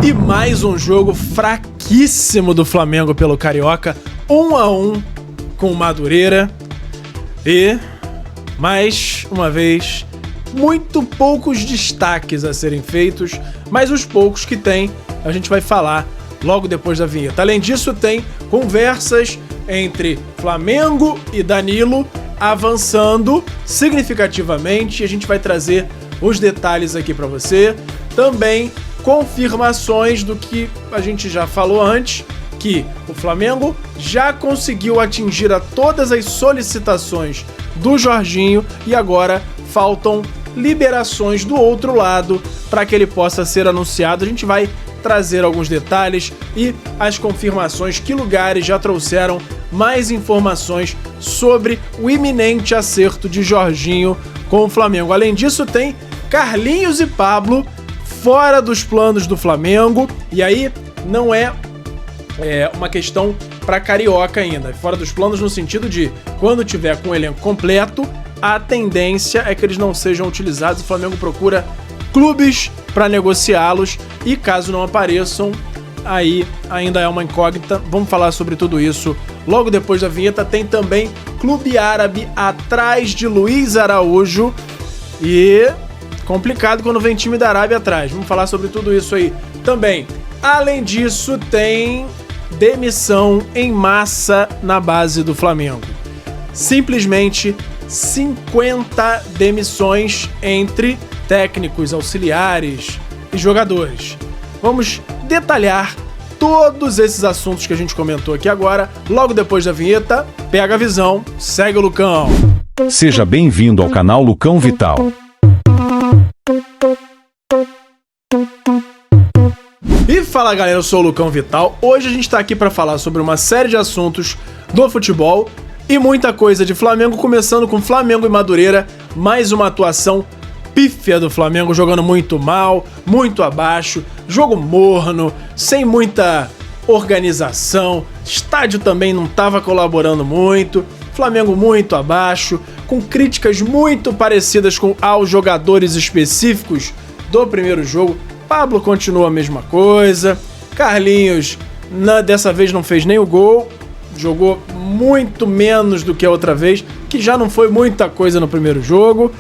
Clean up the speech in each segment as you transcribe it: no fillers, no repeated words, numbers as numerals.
E mais um jogo fraquíssimo do Flamengo pelo Carioca, 1-1 com o Madureira. E, mais uma vez, muito poucos destaques a serem feitos, mas os poucos que tem, a gente vai falar logo depois da vinheta. Além disso, tem conversas entre Flamengo e Danilo avançando significativamente, e a gente vai trazer os detalhes aqui para você. Também confirmações do que a gente já falou antes, que o Flamengo já conseguiu atingir a todas as solicitações do Jorginho e agora faltam liberações do outro lado para que ele possa ser anunciado. A gente vai trazer alguns detalhes e as confirmações, que lugares já trouxeram mais informações sobre o iminente acerto de Jorginho com o Flamengo. Além disso, tem Carlinhos e Pablo fora dos planos do Flamengo, e aí não é uma questão para Carioca ainda, fora dos planos no sentido de, quando tiver com o elenco completo, a tendência é que eles não sejam utilizados. O Flamengo procura clubes para negociá-los e, caso não apareçam, aí ainda é uma incógnita. Vamos falar sobre tudo isso logo depois da vinheta. Tem também clube árabe atrás de Luiz Araújo e complicado quando vem time da Arábia atrás. Vamos falar sobre tudo isso aí também. Além disso, tem demissão em massa na base do Flamengo. Simplesmente 50 demissões entre técnicos, auxiliares e jogadores. Vamos detalhar todos esses assuntos que a gente comentou aqui agora, logo depois da vinheta. Pega a visão, segue o Lucão. Seja bem-vindo ao canal Lucão Vital. E fala galera, eu sou o Lucão Vital. Hoje a gente tá aqui para falar sobre uma série de assuntos do futebol e muita coisa de Flamengo, começando com Flamengo e Madureira. Mais uma atuação pífia do Flamengo, jogando muito mal, muito abaixo, jogo morno, sem muita organização, estádio também não estava colaborando muito, Flamengo muito abaixo, com críticas muito parecidas aos jogadores específicos do primeiro jogo. Pablo continua a mesma coisa, Carlinhos dessa vez não fez nem o gol, jogou muito menos do que a outra vez, que já não foi muita coisa no primeiro jogo.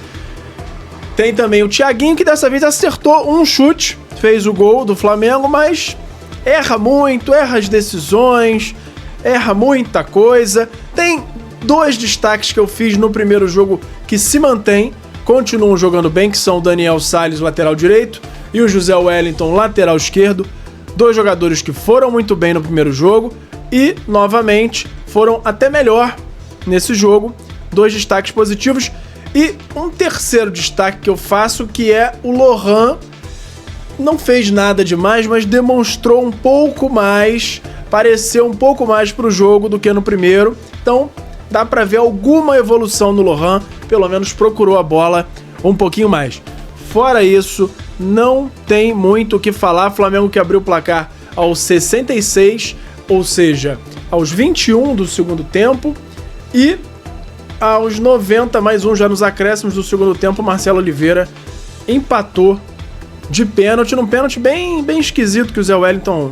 Tem também o Thiaguinho, que dessa vez acertou um chute, fez o gol do Flamengo, mas erra muito, erra as decisões, erra muita coisa. Tem dois destaques que eu fiz no primeiro jogo que se mantêm, continuam jogando bem, que são o Daniel Salles, lateral direito, e o José Wellington, lateral esquerdo. Dois jogadores que foram muito bem no primeiro jogo e, novamente, foram até melhor nesse jogo. Dois destaques positivos. E um terceiro destaque que eu faço, que é o Lohan. Não fez nada demais, mas demonstrou um pouco mais, pareceu um pouco mais pro jogo do que no primeiro. Então, dá pra ver alguma evolução no Lohan, pelo menos procurou a bola um pouquinho mais. Fora isso, não tem muito o que falar. Flamengo que abriu o placar aos 66, ou seja, aos 21 do segundo tempo, e aos 90, mais um já nos acréscimos do segundo tempo, Marcelo Oliveira empatou de pênalti, num pênalti bem esquisito, que o Zé Wellington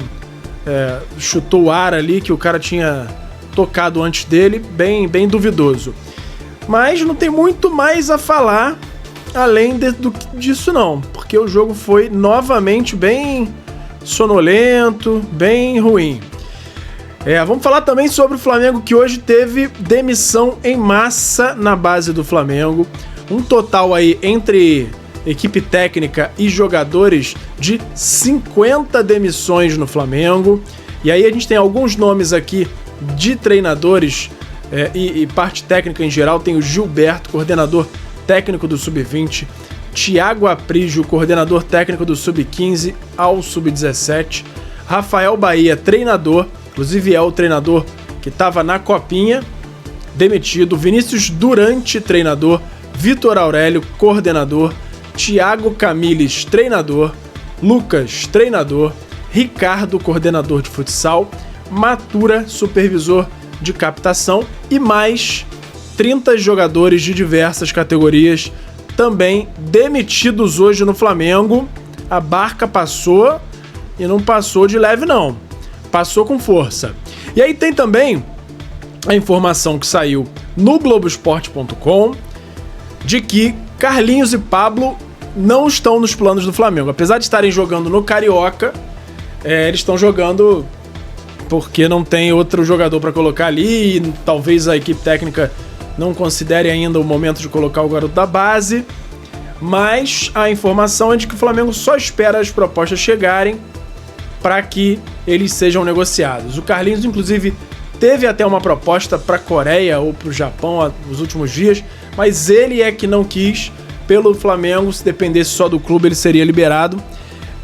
chutou o ar ali, que o cara tinha tocado antes dele, bem duvidoso. Mas não tem muito mais a falar além disso não, porque o jogo foi novamente bem sonolento, bem ruim. Vamos falar também sobre o Flamengo, que hoje teve demissão em massa na base do Flamengo. Um total aí entre equipe técnica e jogadores de 50 demissões no Flamengo. E aí a gente tem alguns nomes aqui de treinadores e parte técnica em geral. Tem o Gilberto, coordenador técnico do Sub-20. Thiago Aprígio, coordenador técnico do Sub-15 ao Sub-17. Rafael Bahia, treinador. Inclusive é o treinador que estava na Copinha, demitido. Vinícius Durante, treinador. Vitor Aurélio, coordenador. Thiago Camilles, treinador. Lucas, treinador. Ricardo, coordenador de futsal. Matura, supervisor de captação. E mais 30 jogadores de diversas categorias também demitidos hoje no Flamengo. A barca passou e não passou de leve não, passou com força. E aí tem também a informação que saiu no Globoesporte.com de que Carlinhos e Pablo não estão nos planos do Flamengo. Apesar de estarem jogando no Carioca, eles estão jogando porque não tem outro jogador para colocar ali, e talvez a equipe técnica não considere ainda o momento de colocar o garoto da base, mas a informação é de que o Flamengo só espera as propostas chegarem para que eles sejam negociados. O Carlinhos, inclusive, teve até uma proposta para a Coreia ou para o Japão nos últimos dias, mas ele é que não quis. Pelo Flamengo, se dependesse só do clube, ele seria liberado.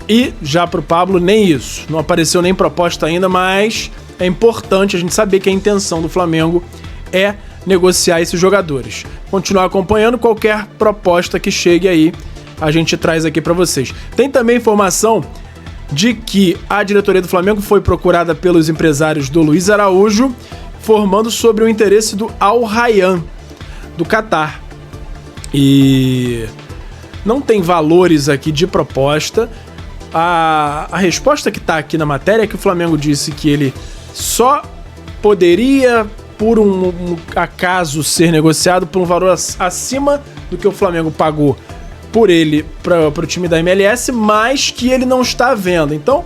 E já para o Pablo, nem isso. Não apareceu nem proposta ainda, mas é importante a gente saber que a intenção do Flamengo é negociar esses jogadores. Continuar acompanhando qualquer proposta que chegue aí, a gente traz aqui para vocês. Tem também informação de que a diretoria do Flamengo foi procurada pelos empresários do Luiz Araújo, informando sobre o interesse do Al Rayyan, do Catar. E não tem valores aqui de proposta. A resposta que está aqui na matéria é que o Flamengo disse que ele só poderia, por um acaso, ser negociado por um valor acima do que o Flamengo pagou por ele para o time da MLS, mas que ele não está à venda. Então,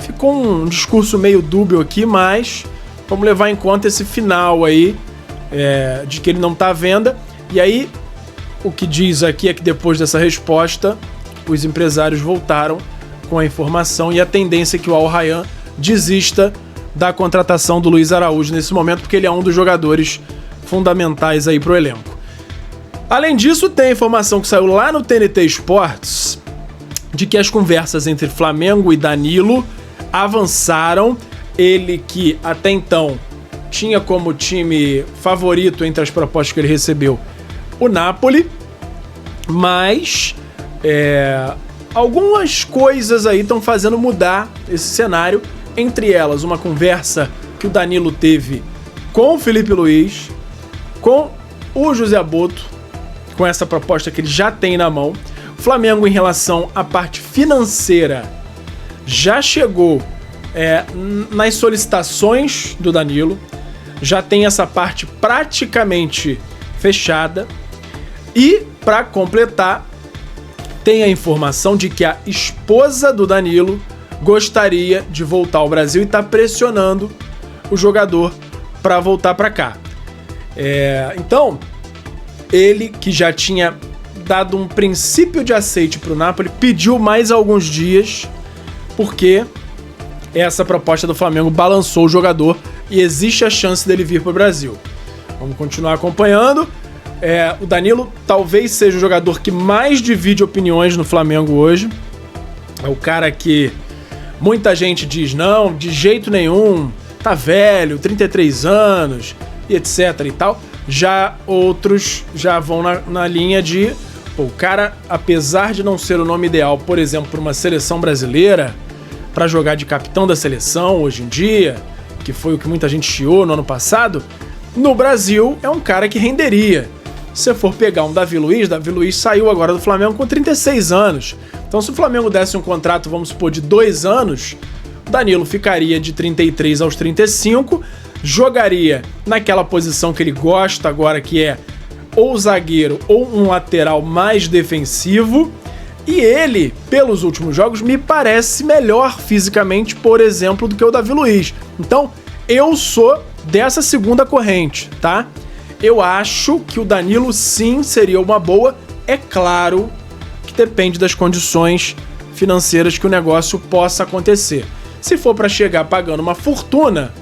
ficou um discurso meio dúbio aqui, mas vamos levar em conta esse final aí, de que ele não está à venda. E aí, o que diz aqui é que depois dessa resposta, os empresários voltaram com a informação e a tendência é que o Al Rayyan desista da contratação do Luiz Araújo nesse momento, porque ele é um dos jogadores fundamentais aí pro elenco. Além disso, tem a informação que saiu lá no TNT Sports de que as conversas entre Flamengo e Danilo avançaram. Ele que até então tinha como time favorito entre as propostas que ele recebeu o Napoli, mas algumas coisas aí estão fazendo mudar esse cenário, entre elas uma conversa que o Danilo teve com o Felipe Luiz, com o José Boto, com essa proposta que ele já tem na mão. O Flamengo, em relação à parte financeira, já chegou nas solicitações do Danilo, já tem essa parte praticamente fechada. E, para completar, tem a informação de que a esposa do Danilo gostaria de voltar ao Brasil e está pressionando o jogador para voltar para cá. Então, ele que já tinha dado um princípio de aceite para o Napoli, pediu mais alguns dias, porque essa proposta do Flamengo balançou o jogador e existe a chance dele vir para o Brasil. Vamos continuar acompanhando. O Danilo talvez seja o jogador que mais divide opiniões no Flamengo hoje. É o cara que muita gente diz, não, de jeito nenhum, tá velho, 33 anos, e etc e tal. Já outros já vão na linha de, o cara, apesar de não ser o nome ideal, por exemplo, para uma seleção brasileira, para jogar de capitão da seleção hoje em dia, que foi o que muita gente chiou no ano passado, no Brasil é um cara que renderia. Se você for pegar um Davi Luiz saiu agora do Flamengo com 36 anos. Então, se o Flamengo desse um contrato, vamos supor, de 2 anos, o Danilo ficaria de 33 aos 35, jogaria naquela posição que ele gosta agora, que é ou zagueiro ou um lateral mais defensivo. E ele, pelos últimos jogos, me parece melhor fisicamente, por exemplo, do que o Davi Luiz. Então, eu sou dessa segunda corrente, tá? Eu acho que o Danilo sim seria uma boa. É claro que depende das condições financeiras que o negócio possa acontecer. Se for para chegar pagando uma fortuna,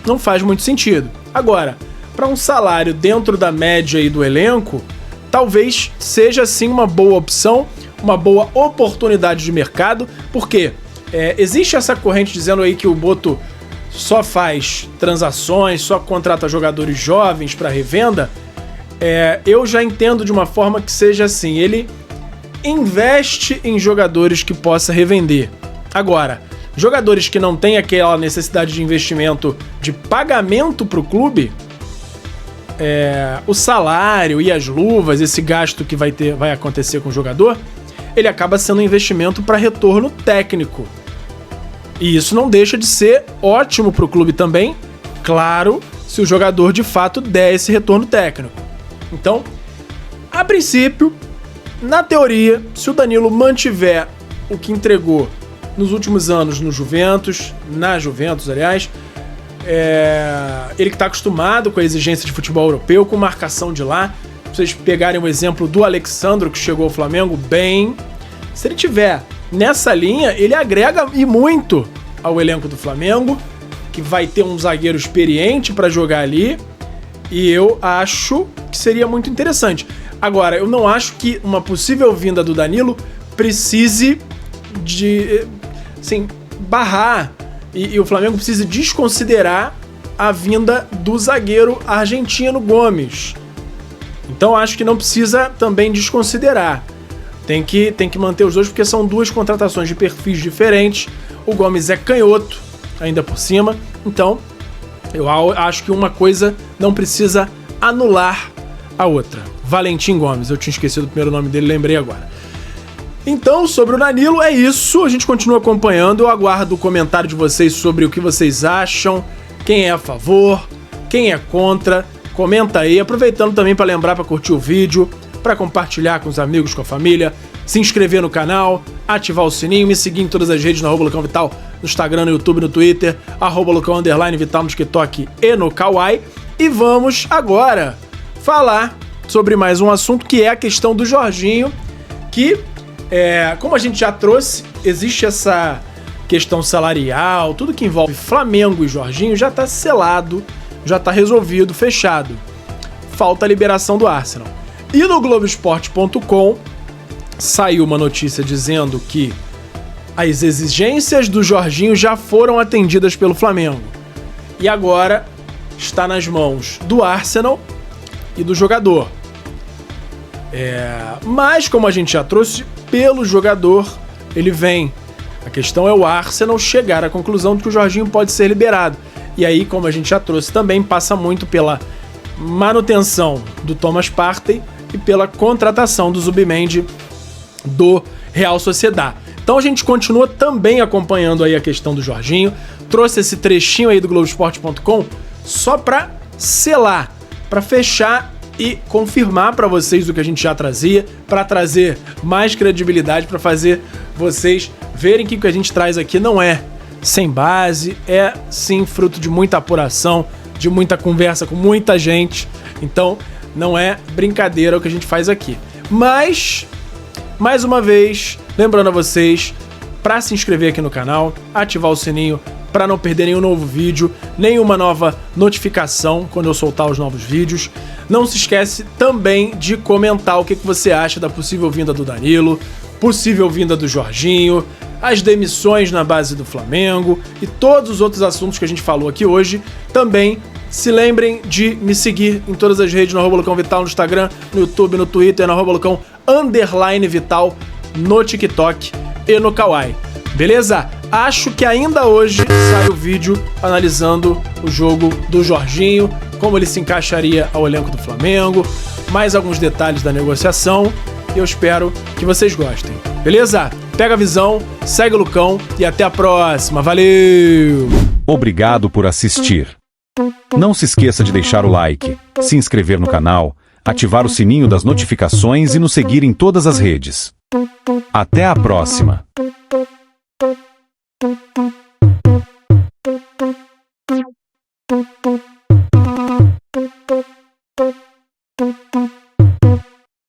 não faz muito sentido. Agora, para um salário dentro da média aí do elenco, talvez seja sim uma boa opção, uma boa oportunidade de mercado, porque existe essa corrente dizendo aí que o Boto só faz transações, só contrata jogadores jovens para revenda. Eu já entendo de uma forma que seja assim, ele investe em jogadores que possa revender. Agora, jogadores que não têm aquela necessidade de investimento de pagamento para o clube, o salário e as luvas, esse gasto que vai acontecer com o jogador, ele acaba sendo um investimento para retorno técnico. E isso não deixa de ser ótimo para o clube também, claro, se o jogador de fato der esse retorno técnico. Então, a princípio, na teoria, se o Danilo mantiver o que entregou nos últimos anos no Juventus, na Juventus, aliás, ele que está acostumado com a exigência de futebol europeu, com marcação de lá. Se vocês pegarem o exemplo do Alexandro, que chegou ao Flamengo bem, se ele tiver nessa linha, ele agrega e muito ao elenco do Flamengo, que vai ter um zagueiro experiente para jogar ali, e eu acho que seria muito interessante. Agora, eu não acho que uma possível vinda do Danilo precise de, assim, barrar e o Flamengo precisa desconsiderar a vinda do zagueiro argentino Gomes. Então acho que não precisa também desconsiderar. Tem que manter os dois, porque são duas contratações de perfis diferentes. O Gomes é canhoto, ainda por cima. Então, eu acho que uma coisa não precisa anular a outra. Valentim Gomes, eu tinha esquecido o primeiro nome dele, lembrei agora. Então, sobre o Danilo, é isso. A gente continua acompanhando. Eu aguardo o comentário de vocês sobre o que vocês acham, quem é a favor, quem é contra. Comenta aí. Aproveitando também para lembrar para curtir o vídeo, para compartilhar com os amigos, com a família, se inscrever no canal, ativar o sininho, me seguir em todas as redes no @LucãoVital, no Instagram, no YouTube, no Twitter, @Lucão_Vital no TikTok e no Kawaii. E vamos agora falar sobre mais um assunto, que é a questão do Jorginho, que, como a gente já trouxe, existe essa questão salarial, tudo que envolve Flamengo e Jorginho já está selado, já está resolvido, fechado. Falta a liberação do Arsenal. E no Globoesporte.com saiu uma notícia dizendo que as exigências do Jorginho já foram atendidas pelo Flamengo. E agora está nas mãos do Arsenal e do jogador. Mas, como a gente já trouxe, pelo jogador, ele vem. A questão é o Arsenal chegar à conclusão de que o Jorginho pode ser liberado. E aí, como a gente já trouxe também, passa muito pela manutenção do Thomas Partey e pela contratação do Zubimendi do Real Sociedad. Então a gente continua também acompanhando aí a questão do Jorginho. Trouxe esse trechinho aí do Globoesporte.com só para selar, para fechar e confirmar para vocês o que a gente já trazia, para trazer mais credibilidade, para fazer vocês verem que o que a gente traz aqui não é sem base, é sim fruto de muita apuração, de muita conversa com muita gente. Então não é brincadeira o que a gente faz aqui. Mas, mais uma vez, lembrando a vocês, para se inscrever aqui no canal, ativar o sininho para não perder nenhum novo vídeo, nenhuma nova notificação quando eu soltar os novos vídeos. Não se esquece também de comentar o que você acha da possível vinda do Danilo, possível vinda do Jorginho, as demissões na base do Flamengo e todos os outros assuntos que a gente falou aqui hoje. Também se lembrem de me seguir em todas as redes, no @LucãoVital, no Instagram, no YouTube, no Twitter, no @Lucão_Vital, no TikTok e no Kawaii. Beleza? Acho que ainda hoje sai o vídeo analisando o jogo do Jorginho, como ele se encaixaria ao elenco do Flamengo, mais alguns detalhes da negociação. Eu espero que vocês gostem. Beleza? Pega a visão, segue o Lucão e até a próxima. Valeu! Obrigado por assistir. Não se esqueça de deixar o like, se inscrever no canal, ativar o sininho das notificações e nos seguir em todas as redes. Até a próxima!